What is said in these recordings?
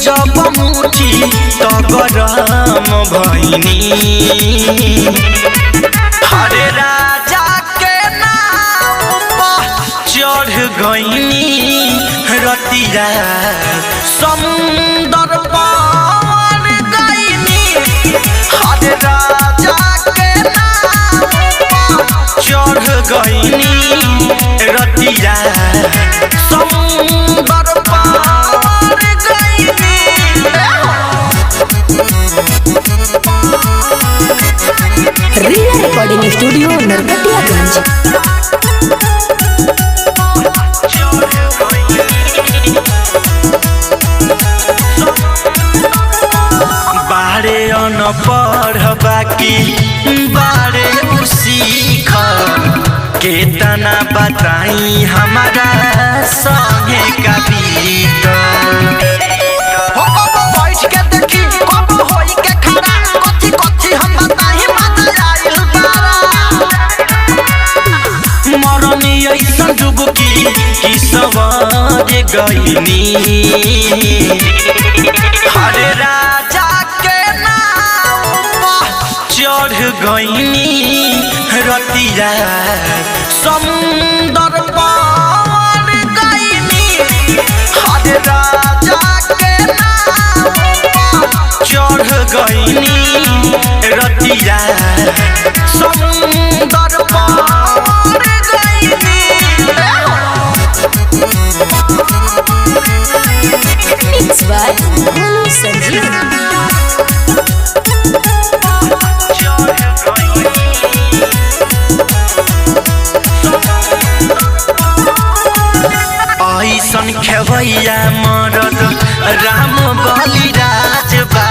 जब मुठी तो गरम भइनी। हरे राजा के नाव पर चढ़ गइनी रतिया समुंदर पार गइनी। हरे राजा के नाव पर चढ़ गइनी रतिया समुंदर पार गइनी। रिया रिकॉर्डिंग स्टूडियो नरकटियागंज। बारे अनपढ़ बाकी बारे सीख केतना बताई हमारा संगे का बीतल। बैठ के देखी कब होई के खड़ा कथी कथी हम बताई मजा आइल बारा। मरनी ऐसन डुबकी कि सवार गइनी। हरे राजा के नाव पर चढ़ गइनी रतिया समुंदर पार गइनी। हरे राजा के नाव पर चढ़ गइनी रतिया समुंदर पार गइनी। Mix by Bholu Sanjeev. ऐसन खेवैया मरद राम बलि राजबा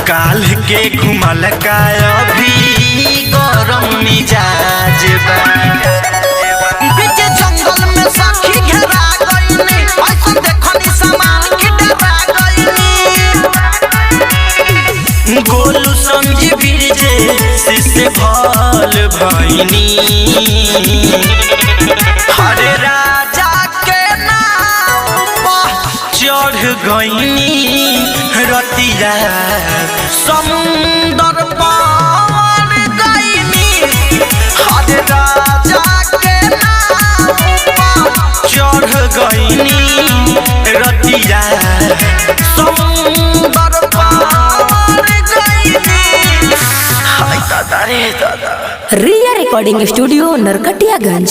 काल के घुमल का अभी गरम मिजाज बा। बीच जंगल में सखी घेरा गइनी ऐसन देखनी सामान के डरा गइनी। गोलू संजीव बिरजे से भल भइनी। हरे राजा के नाव पर चढ़ गइनी रतिया समुंदर पार गइनी। हरे राजा के नाव पर चढ़ गइनी रतिया समुंदर पार गइनी। हाय दादा रे दादा। रिया रिकॉर्डिंग स्टूडियो नरकटियागंज।